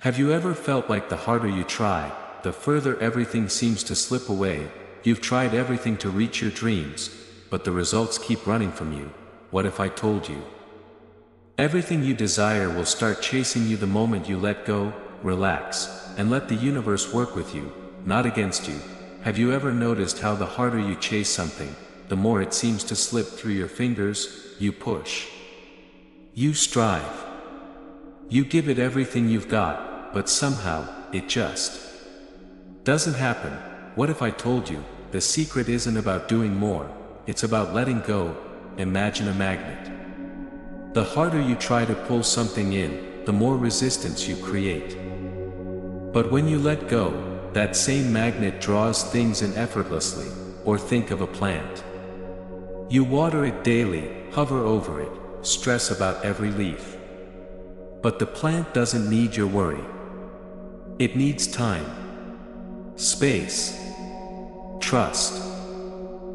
Have you ever felt like the harder you try, the further everything seems to slip away? You've tried everything to reach your dreams, but the results keep running from you. What if I told you? Everything you desire will start chasing you the moment you let go, relax, and let the universe work with you, not against you. Have you ever noticed how the harder you chase something, the more it seems to slip through your fingers? You push. You strive. You give it everything you've got, but somehow, it just doesn't happen. What if I told you, the secret isn't about doing more, it's about letting go? Imagine a magnet. The harder you try to pull something in, the more resistance you create. But when you let go, that same magnet draws things in effortlessly. Or think of a plant. You water it daily, hover over it, stress about every leaf. But the plant doesn't need your worry. It needs time, space, trust.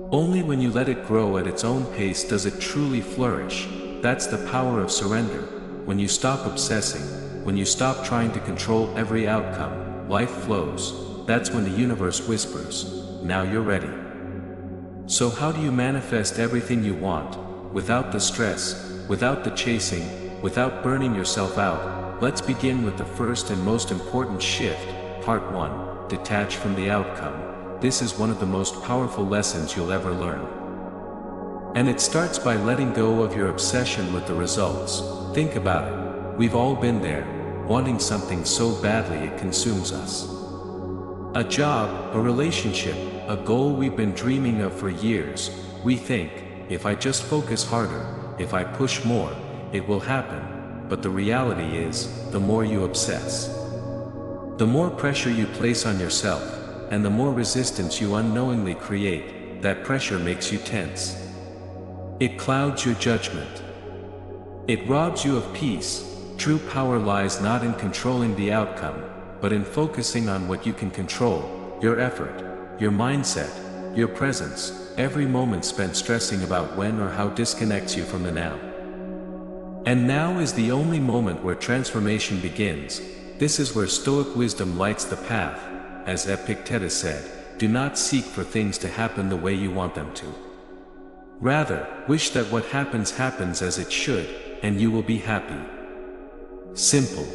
Only when you let it grow at its own pace does it truly flourish. That's the power of surrender. When you stop obsessing, when you stop trying to control every outcome, life flows. That's when the universe whispers, now you're ready. So how do you manifest everything you want, without the stress, without the chasing, without burning yourself out? Let's begin with the first and most important shift. Part 1. Detach from the outcome. This is one of the most powerful lessons you'll ever learn. And it starts by letting go of your obsession with the results. Think about it. We've all been there, wanting something so badly it consumes us. A job, a relationship, a goal we've been dreaming of for years. We think, if I just focus harder, if I push more, it will happen. But the reality is, the more you obsess, the more pressure you place on yourself, and the more resistance you unknowingly create. That pressure makes you tense. It clouds your judgment. It robs you of peace. True power lies not in controlling the outcome, but in focusing on what you can control, your effort, your mindset, your presence. Every moment spent stressing about when or how disconnects you from the now. And now is the only moment where transformation begins. This is where Stoic wisdom lights the path. As Epictetus said, do not seek for things to happen the way you want them to. Rather, wish that what happens happens as it should, and you will be happy. Simple.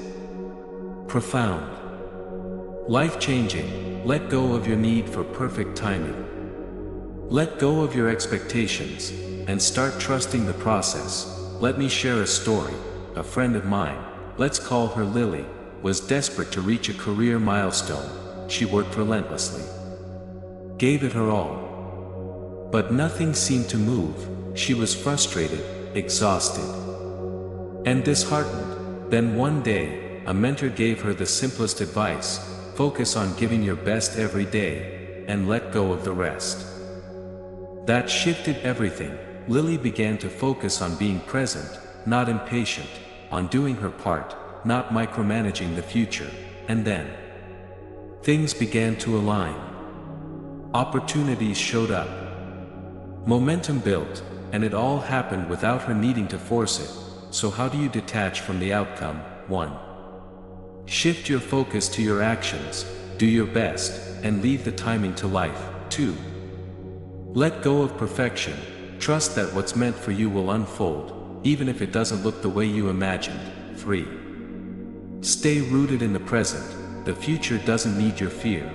Profound. Life-changing. Let go of your need for perfect timing. Let go of your expectations, and start trusting the process. Let me share a story. A friend of mine, let's call her Lily, was desperate to reach a career milestone. She worked relentlessly, gave it her all. But nothing seemed to move. She was frustrated, exhausted, and disheartened. Then one day, a mentor gave her the simplest advice: focus on giving your best every day, and let go of the rest. That shifted everything. Lily began to focus on being present, not impatient, on doing her part, not micromanaging the future. And then, things began to align. Opportunities showed up. Momentum built, and it all happened without her needing to force it. So how do you detach from the outcome? 1. Shift your focus to your actions, do your best, and leave the timing to life. 2. Let go of perfection, trust that what's meant for you will unfold, even if it doesn't look the way you imagined. 3. Stay rooted in the present, the future doesn't need your fear.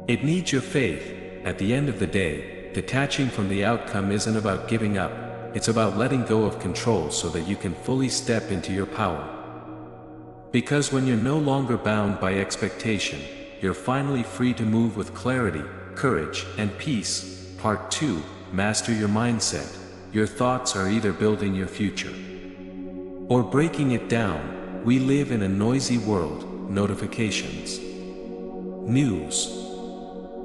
It needs your faith. At the end of the day, detaching from the outcome isn't about giving up, it's about letting go of control so that you can fully step into your power. Because when you're no longer bound by expectation, you're finally free to move with clarity, courage, and peace. Part 2. Master your mindset. Your thoughts are either building your future or breaking it down. We live in a noisy world. Notifications, news,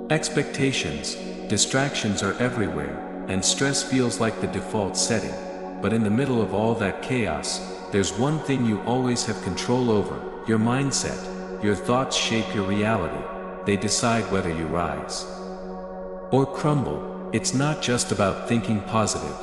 expectations, distractions are everywhere, and stress feels like the default setting. But in the middle of all that chaos, there's one thing you always have control over: your mindset. Your thoughts shape your reality. They decide whether you rise or crumble. It's not just about thinking positive.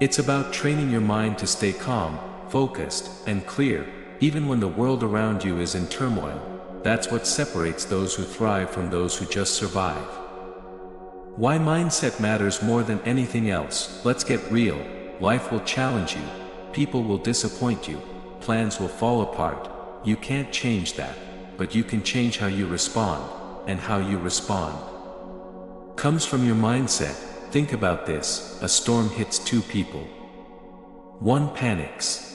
It's about training your mind to stay calm, focused, and clear. Even when the world around you is in turmoil, that's what separates those who thrive from those who just survive. Why mindset matters more than anything else. Let's get real. Life will challenge you. People will disappoint you. Plans will fall apart. You can't change that, but you can change how you respond, and how you respond comes from your mindset. Think about this: a storm hits two people. One panics.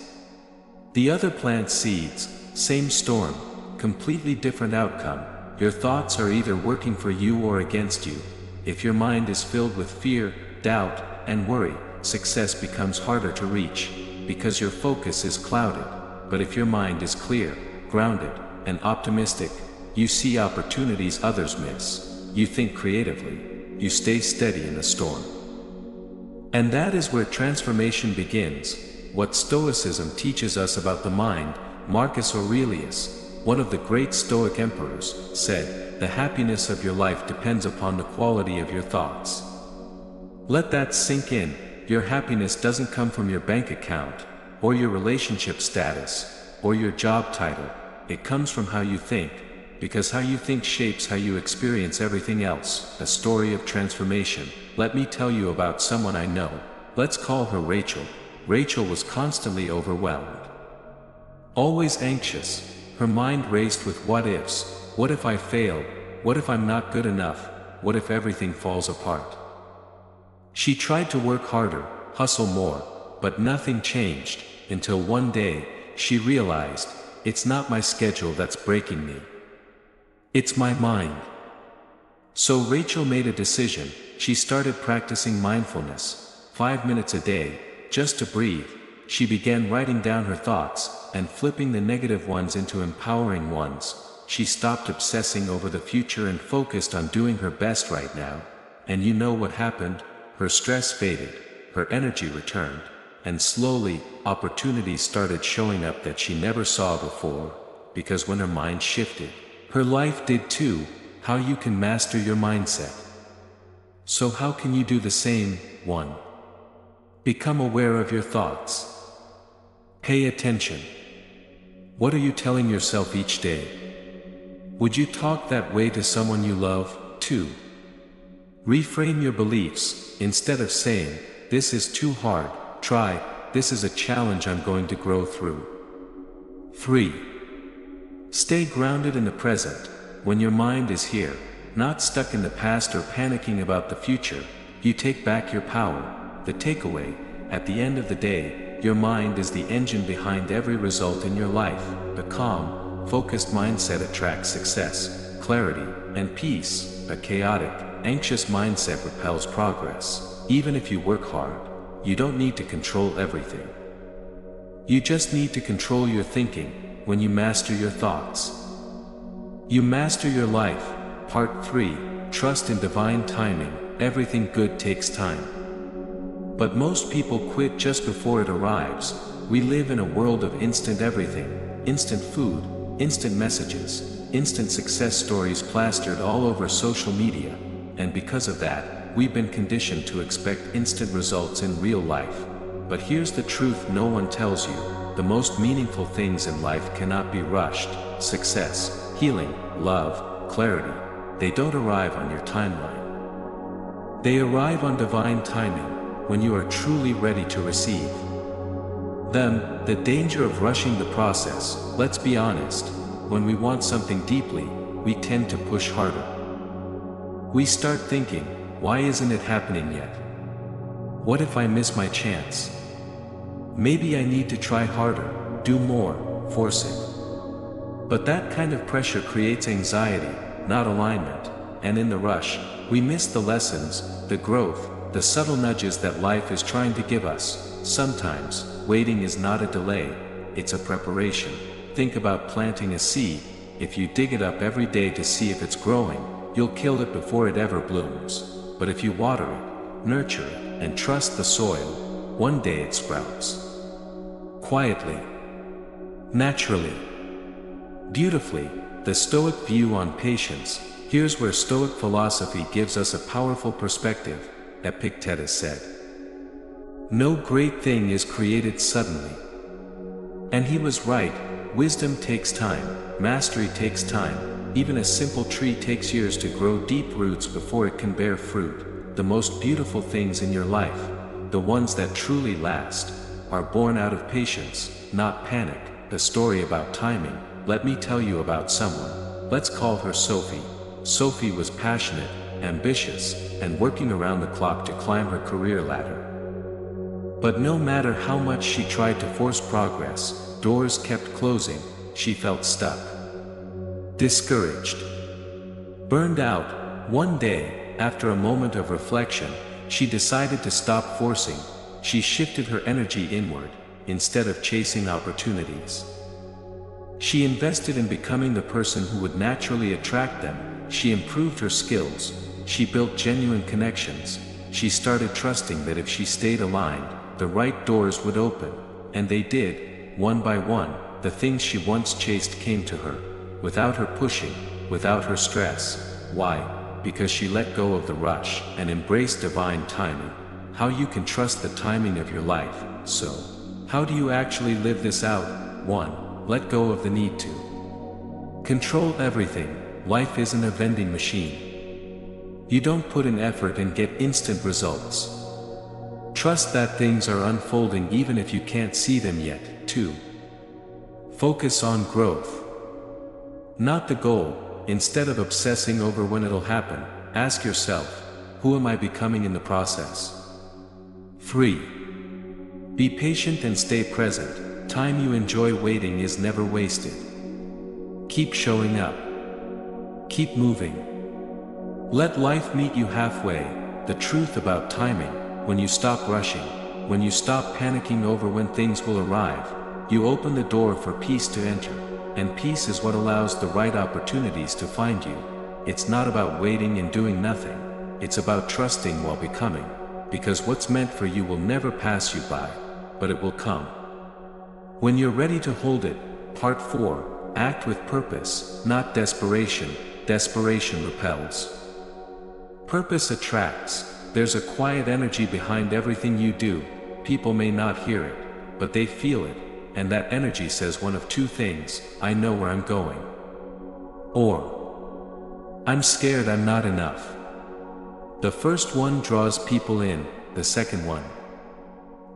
The other plants seeds. Same storm, completely different outcome. Your thoughts are either working for you or against you. If your mind is filled with fear, doubt, and worry, success becomes harder to reach, because your focus is clouded. But if your mind is clear, grounded, and optimistic, you see opportunities others miss. You think creatively. You stay steady in the storm. And that is where transformation begins. What Stoicism teaches us about the mind. Marcus Aurelius, one of the great Stoic emperors, said, "The happiness of your life depends upon the quality of your thoughts." Let that sink in. Your happiness doesn't come from your bank account, or your relationship status, or your job title. It comes from how you think, because how you think shapes how you experience everything else. A story of transformation. Let me tell you about someone I know. Let's call her Rachel. Rachel was constantly overwhelmed. Always anxious. Her mind raced with what ifs. What if I fail? What if I'm not good enough? What if everything falls apart? She tried to work harder, hustle more, but nothing changed, until one day, she realized, it's not my schedule that's breaking me. It's my mind. So Rachel made a decision. She started practicing mindfulness, 5 minutes a day, just to breathe. She began writing down her thoughts, and flipping the negative ones into empowering ones. She stopped obsessing over the future and focused on doing her best right now. And you know what happened? Her stress faded, her energy returned, and slowly, opportunities started showing up that she never saw before. Because when her mind shifted, her life did too. How you can master your mindset. So how can you do the same? 1. Become aware of your thoughts. Pay attention. What are you telling yourself each day? Would you talk that way to someone you love? 2. Reframe your beliefs. Instead of saying, "This is too hard," try, "This is a challenge I'm going to grow through." 3. Stay grounded in the present. When your mind is here, not stuck in the past or panicking about the future, you take back your power. The takeaway: at the end of the day, your mind is the engine behind every result in your life. A calm, focused mindset attracts success, clarity, and peace. A chaotic, anxious mindset repels progress. Even if you work hard, you don't need to control everything. You just need to control your thinking. When you master your thoughts, you master your life. Part 3. Trust in divine timing. Everything good takes time. But most people quit just before it arrives. We live in a world of instant everything. Instant food, instant messages, instant success stories plastered all over social media. And because of that, we've been conditioned to expect instant results in real life. But here's the truth no one tells you. The most meaningful things in life cannot be rushed. Success, healing, love, clarity. They don't arrive on your timeline. They arrive on divine timing, when you are truly ready to receive them. The danger of rushing the process. Let's be honest. When we want something deeply, we tend to push harder. We start thinking, why isn't it happening yet? What if I miss my chance? Maybe I need to try harder, do more, force it. But that kind of pressure creates anxiety, not alignment. And in the rush, we miss the lessons, the growth, the subtle nudges that life is trying to give us. Sometimes, waiting is not a delay, it's a preparation. Think about planting a seed. If you dig it up every day to see if it's growing, you'll kill it before it ever blooms. But if you water it, nurture it, and trust the soil, one day it sprouts. Quietly. Naturally. Beautifully. The Stoic view on patience. Here's where Stoic philosophy gives us a powerful perspective. Epictetus said, "No great thing is created suddenly." And he was right. Wisdom takes time, mastery takes time, even a simple tree takes years to grow deep roots before it can bear fruit. The most beautiful things in your life, the ones that truly last, are born out of patience, not panic. A story about timing. Let me tell you about someone. Let's call her Sophie. Sophie was passionate, ambitious, and working around the clock to climb her career ladder. But no matter how much she tried to force progress, doors kept closing. She felt stuck, discouraged, burned out. One day, after a moment of reflection, she decided to stop forcing. She shifted her energy inward, instead of chasing opportunities. She invested in becoming the person who would naturally attract them. She improved her skills. She built genuine connections. She started trusting that if she stayed aligned, the right doors would open. And they did, one by one. The things she once chased came to her, without her pushing, without her stress. Why? Because she let go of the rush and embraced divine timing. How you can trust the timing of your life. So, how do you actually live this out? 1. Let go of the need to control everything. Life isn't a vending machine. You don't put in effort and get instant results. Trust that things are unfolding even if you can't see them yet. 2. Focus on growth, not the goal. Instead of obsessing over when it'll happen, ask yourself, who am I becoming in the process? 3. Be patient and stay present. Time you enjoy waiting is never wasted. Keep showing up. Keep moving. Let life meet you halfway. The truth about timing: when you stop rushing, when you stop panicking over when things will arrive, you open the door for peace to enter. And peace is what allows the right opportunities to find you. It's not about waiting and doing nothing. It's about trusting while becoming. Because what's meant for you will never pass you by, but it will come when you're ready to hold it. Part 4. Act with purpose, not desperation. Desperation repels. Purpose attracts. There's a quiet energy behind everything you do. People may not hear it, but they feel it. And that energy says one of two things: I know where I'm going, or I'm scared I'm not enough. The first one draws people in, the second one,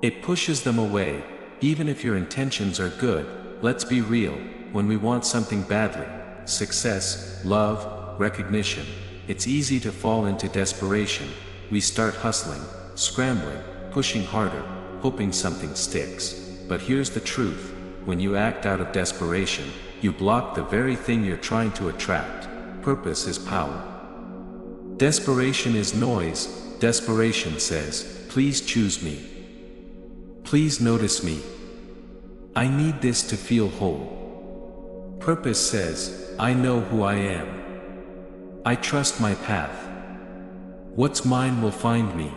it pushes them away. Even if your intentions are good, let's be real, when we want something badly, success, love, recognition, it's easy to fall into desperation. We start hustling, scrambling, pushing harder, hoping something sticks. But here's the truth: when you act out of desperation, you block the very thing you're trying to attract. Purpose is power. Desperation is noise. Desperation says, please choose me. Please notice me. I need this to feel whole. Purpose says, I know who I am. I trust my path. What's mine will find me.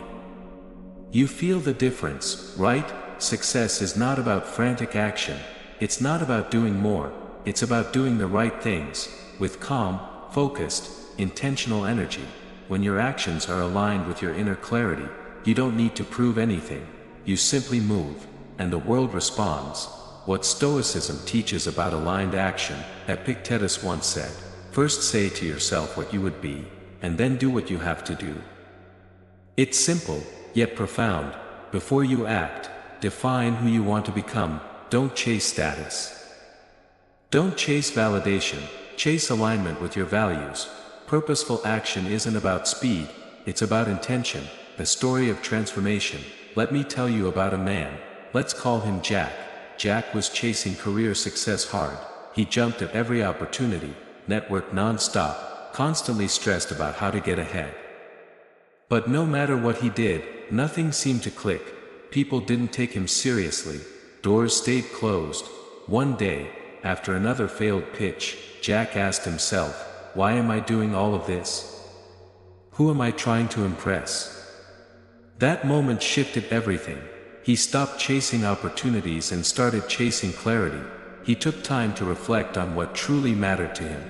You feel the difference, right? Success is not about frantic action. It's not about doing more. It's about doing the right things, with calm, focused, intentional energy. When your actions are aligned with your inner clarity, you don't need to prove anything. You simply move, and the world responds. What Stoicism teaches about aligned action: Epictetus once said, first say to yourself what you would be, and then do what you have to do. It's simple, yet profound. Before you act, define who you want to become. Don't chase status. Don't chase validation. Chase alignment with your values. Purposeful action isn't about speed, it's about intention. The story of transformation. Let me tell you about a man. Let's call him Jack. Jack was chasing career success hard. He jumped at every opportunity, networked non-stop, constantly stressed about how to get ahead. But no matter what he did, nothing seemed to click. People didn't take him seriously. Doors stayed closed. One day, after another failed pitch, Jack asked himself, why am I doing all of this? Who am I trying to impress? That moment shifted everything. He stopped chasing opportunities and started chasing clarity. He took time to reflect on what truly mattered to him.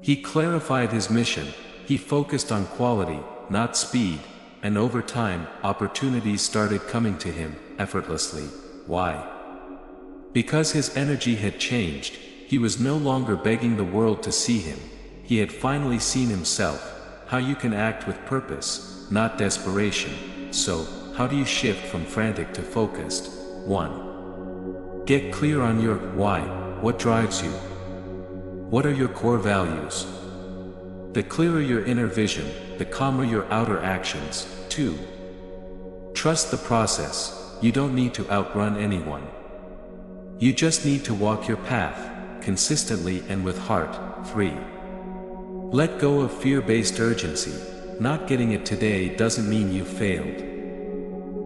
He clarified his mission. He focused on quality, not speed. And over time, opportunities started coming to him, effortlessly. Why? Because his energy had changed, he was no longer begging the world to see him. He had finally seen himself, how you can act with purpose, not desperation. So, how do you shift from frantic to focused? 1. Get clear on your why. What drives you? What are your core values? The clearer your inner vision, the calmer your outer actions. 2. Trust the process. You don't need to outrun anyone. You just need to walk your path, consistently and with heart. 3. Let go of fear-based urgency. Not getting it today doesn't mean you failed.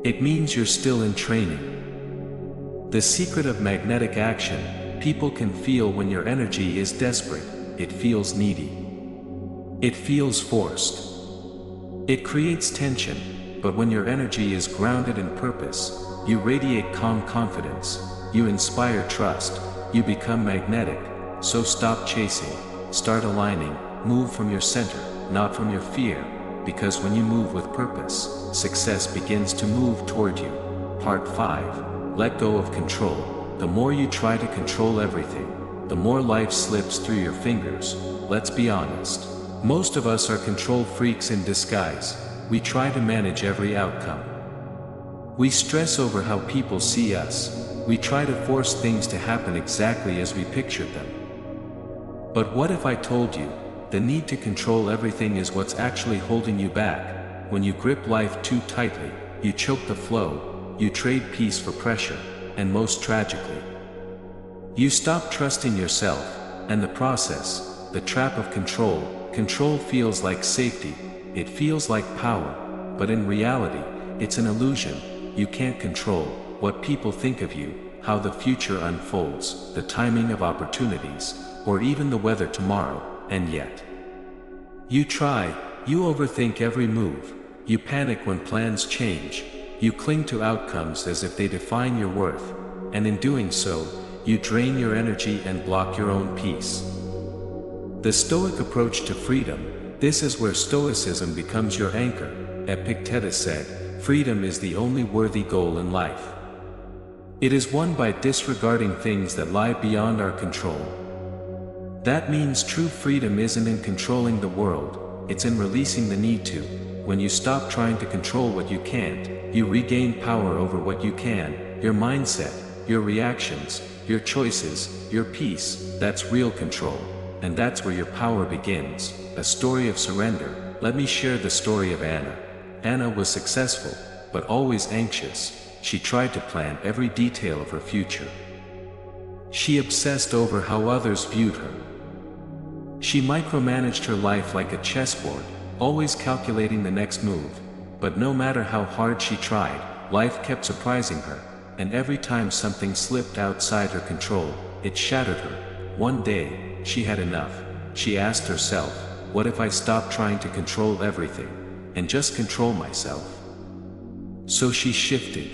It means you're still in training. The secret of magnetic action: people can feel when your energy is desperate. It feels needy. It feels forced. It creates tension, but when your energy is grounded in purpose, you radiate calm confidence, you inspire trust, you become magnetic. So stop chasing, start aligning, move from your center, not from your fear, because when you move with purpose, success begins to move toward you. Part 5. Let go of control. The more you try to control everything, the more life slips through your fingers. Let's be honest. Most of us are control freaks in disguise. We try to manage every outcome. We stress over how people see us. We try to force things to happen exactly as we pictured them. But what if I told you, the need to control everything is what's actually holding you back? When you grip life too tightly, you choke the flow, you trade peace for pressure, and most tragically, you stop trusting yourself, and the process, the trap of control. Control feels like safety, it feels like power, but in reality, it's an illusion. You can't control what people think of you, how the future unfolds, the timing of opportunities, or even the weather tomorrow, and yet you try, you overthink every move, you panic when plans change, you cling to outcomes as if they define your worth, and in doing so, you drain your energy and block your own peace. The Stoic approach to freedom: this is where Stoicism becomes your anchor. Epictetus said, "Freedom is the only worthy goal in life. It is won by disregarding things that lie beyond our control." That means true freedom isn't in controlling the world, it's in releasing the need to. When you stop trying to control what you can't, you regain power over what you can: your mindset, your reactions, your choices, your peace. That's real control. And that's where your power begins. A story of surrender. Let me share the story of Anna. Anna was successful, but always anxious. She tried to plan every detail of her future. She obsessed over how others viewed her. She micromanaged her life like a chessboard, always calculating the next move. But no matter how hard she tried, life kept surprising her, and every time something slipped outside her control, it shattered her. One day, she had enough. She asked herself, what if I stopped trying to control everything, and just control myself? So she shifted.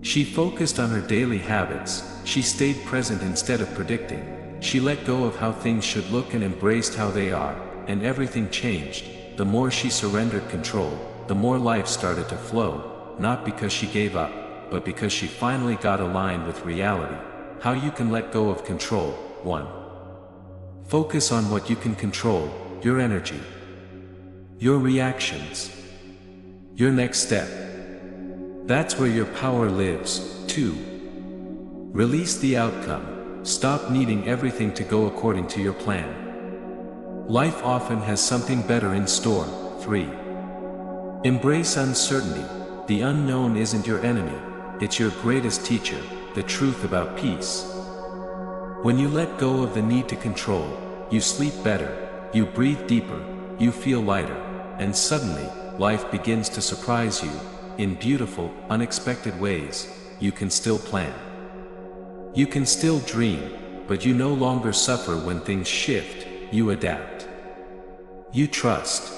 She focused on her daily habits, she stayed present instead of predicting. She let go of how things should look and embraced how they are, and everything changed. The more she surrendered control, the more life started to flow, not because she gave up, but because she finally got aligned with reality. How you can let go of control. 1. Focus on what you can control: your energy, your reactions, your next step. That's where your power lives. 2. Release the outcome. Stop needing everything to go according to your plan. Life often has something better in store. 3. Embrace uncertainty. The unknown isn't your enemy, it's your greatest teacher, the truth about peace. When you let go of the need to control, you sleep better, you breathe deeper, you feel lighter, and suddenly, life begins to surprise you, in beautiful, unexpected ways. You can still plan. You can still dream, but you no longer suffer when things shift. You adapt. You trust.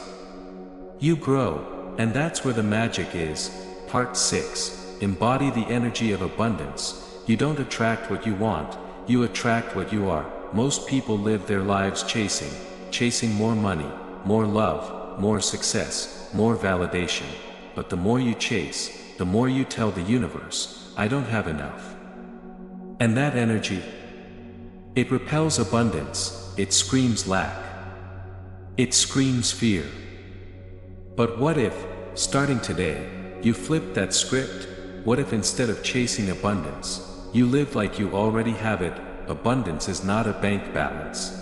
You grow, and that's where the magic is. Part 6. Embody the energy of abundance. You don't attract what you want, you attract what you are. Most people live their lives chasing more money, more love, more success, more validation. But the more you chase, the more you tell the universe, I don't have enough. And that energy, it repels abundance, it screams lack. It screams fear. But what if, starting today, you flipped that script? What if instead of chasing abundance, you live like you already have it? Abundance is not a bank balance.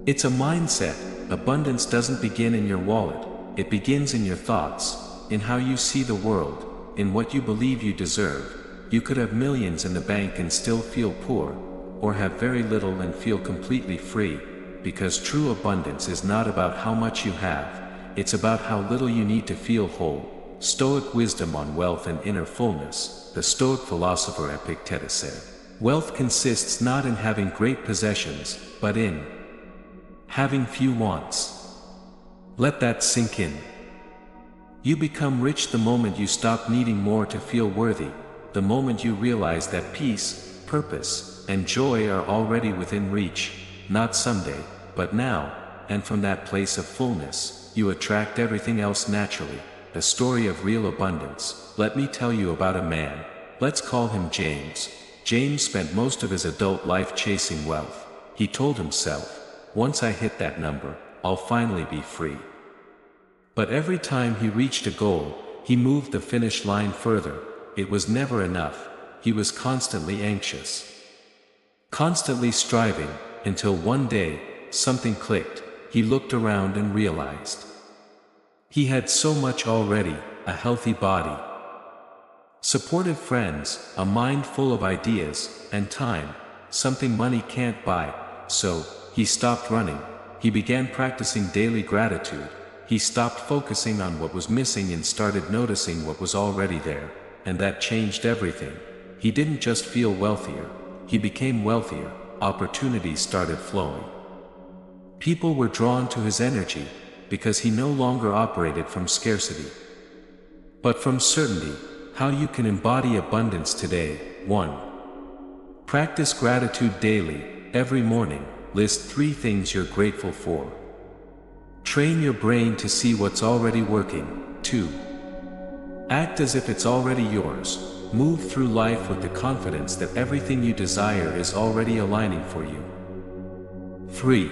It's a mindset. Abundance doesn't begin in your wallet, it begins in your thoughts, in how you see the world, in what you believe you deserve. You could have millions in the bank and still feel poor, or have very little and feel completely free, because true abundance is not about how much you have, it's about how little you need to feel whole. Stoic wisdom on wealth and inner fullness. The Stoic philosopher Epictetus said, "Wealth consists not in having great possessions, but in having few wants." Let that sink in. You become rich the moment you stop needing more to feel worthy, the moment you realize that peace, purpose, and joy are already within reach, not someday, but now, and from that place of fullness, you attract everything else naturally. A story of real abundance. Let me tell you about a man. Let's call him James. James spent most of his adult life chasing wealth. He told himself, "Once I hit that number, I'll finally be free." But every time he reached a goal, he moved the finish line further. It was never enough. He was constantly anxious, constantly striving, until one day, something clicked. He looked around and realized he had so much already: a healthy body, supportive friends, a mind full of ideas, and time, something money can't buy. So, he stopped running. He began practicing daily gratitude. He stopped focusing on what was missing and started noticing what was already there, and that changed everything. He didn't just feel wealthier, he became wealthier. Opportunities started flowing. People were drawn to his energy, because he no longer operated from scarcity, but from certainty. How you can embody abundance today. 1. Practice gratitude daily. Every morning, list 3 things you're grateful for. Train your brain to see what's already working. 2. Act as if it's already yours. Move through life with the confidence that everything you desire is already aligning for you. 3.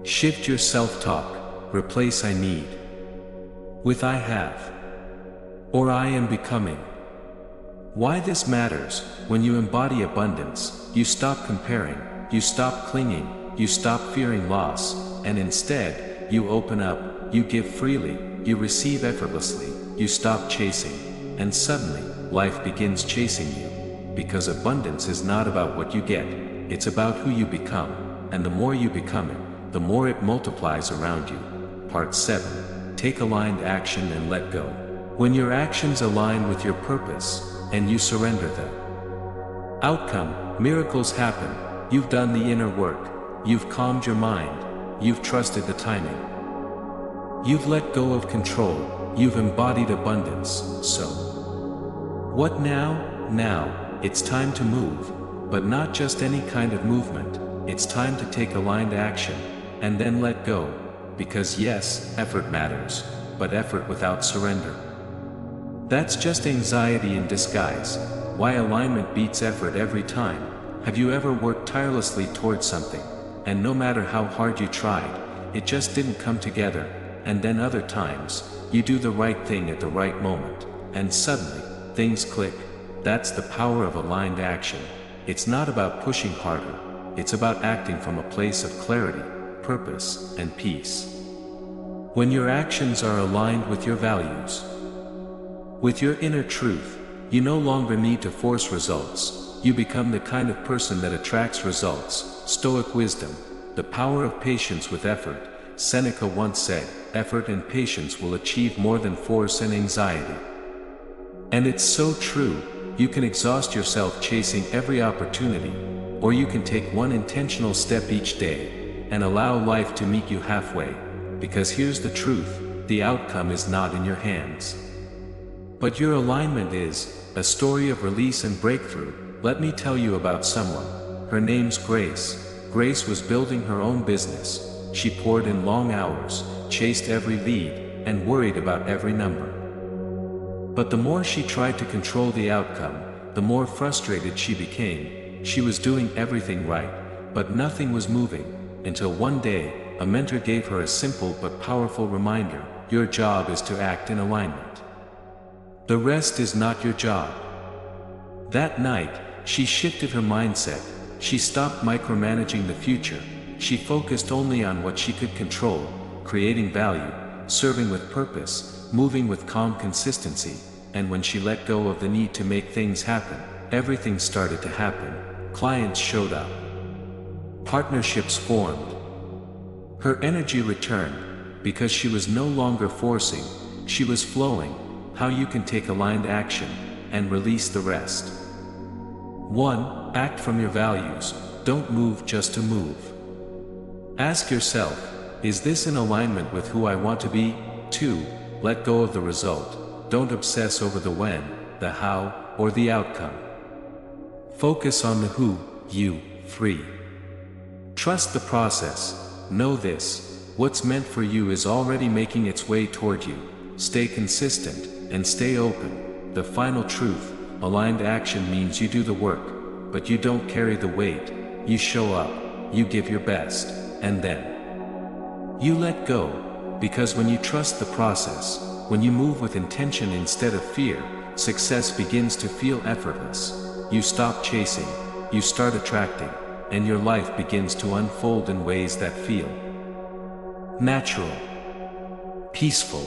Shift your self-talk. Replace "I need" with "I have" or "I am becoming." Why this matters: when you embody abundance, you stop comparing, you stop clinging, you stop fearing loss, and instead, you open up, you give freely, you receive effortlessly, you stop chasing, and suddenly, life begins chasing you. Because abundance is not about what you get, it's about who you become, and the more you become it, the more it multiplies around you. Part 7. Take aligned action and let go. When your actions align with your purpose, and you surrender the outcome, miracles happen. You've done the inner work, you've calmed your mind, you've trusted the timing. You've let go of control, you've embodied abundance. So, what now? Now, it's time to move, but not just any kind of movement. It's time to take aligned action, and then let go. Because yes, effort matters, but effort without surrender, that's just anxiety in disguise. Why alignment beats effort every time. Have you ever worked tirelessly towards something, and no matter how hard you tried, it just didn't come together? And then other times, you do the right thing at the right moment, and suddenly, things click. That's the power of aligned action. It's not about pushing harder, it's about acting from a place of clarity, purpose, and peace. When your actions are aligned with your values, with your inner truth, you no longer need to force results. You become the kind of person that attracts results. Stoic wisdom. The power of patience with effort. Seneca once said, "Effort and patience will achieve more than force and anxiety." And it's so true. You can exhaust yourself chasing every opportunity, or you can take one intentional step each day, and allow life to meet you halfway. Because here's the truth, the outcome is not in your hands, but your alignment is. A story of release and breakthrough. Let me tell you about someone. Her name's Grace. Grace was building her own business. She poured in long hours, chased every lead, and worried about every number. But the more she tried to control the outcome, the more frustrated she became. She was doing everything right, but nothing was moving, until one day, a mentor gave her a simple but powerful reminder: your job is to act in alignment. The rest is not your job. That night, she shifted her mindset. She stopped micromanaging the future. She focused only on what she could control: creating value, serving with purpose, moving with calm consistency. And when she let go of the need to make things happen, everything started to happen. Clients showed up. Partnerships formed. Her energy returned, because she was no longer forcing, she was flowing. How you can take aligned action, and release the rest. 1. Act from your values. Don't move just to move. Ask yourself, is this in alignment with who I want to be? 2. Let go of the result. Don't obsess over the when, the how, or the outcome. Focus on the who, you, free. Trust the process. Know this: what's meant for you is already making its way toward you. Stay consistent, and stay open. The final truth: aligned action means you do the work, but you don't carry the weight. You show up, you give your best, and then you let go. Because when you trust the process, when you move with intention instead of fear, success begins to feel effortless. You stop chasing, you start attracting, and your life begins to unfold in ways that feel natural, peaceful,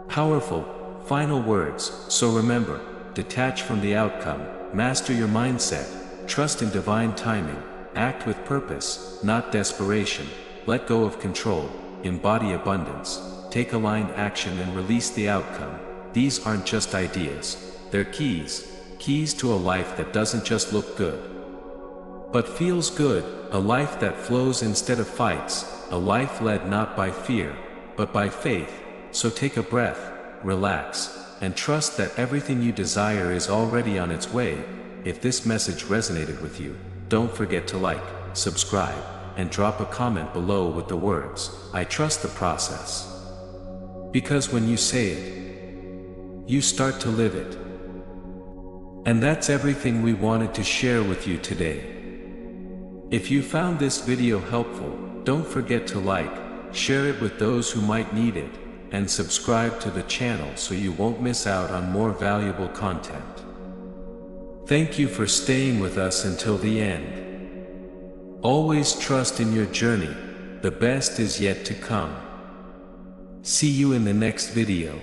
powerful. Final words. So remember, detach from the outcome, master your mindset, trust in divine timing, act with purpose, not desperation, let go of control, embody abundance, take aligned action and release the outcome. These aren't just ideas, they're keys to a life that doesn't just look good, but feels good, a life that flows instead of fights, a life led not by fear, but by faith. So take a breath, relax, and trust that everything you desire is already on its way. If this message resonated with you, don't forget to like, subscribe, and drop a comment below with the words, "I trust the process." Because when you say it, you start to live it. And that's everything we wanted to share with you today. If you found this video helpful, don't forget to like, share it with those who might need it, and subscribe to the channel so you won't miss out on more valuable content. Thank you for staying with us until the end. Always trust in your journey, the best is yet to come. See you in the next video.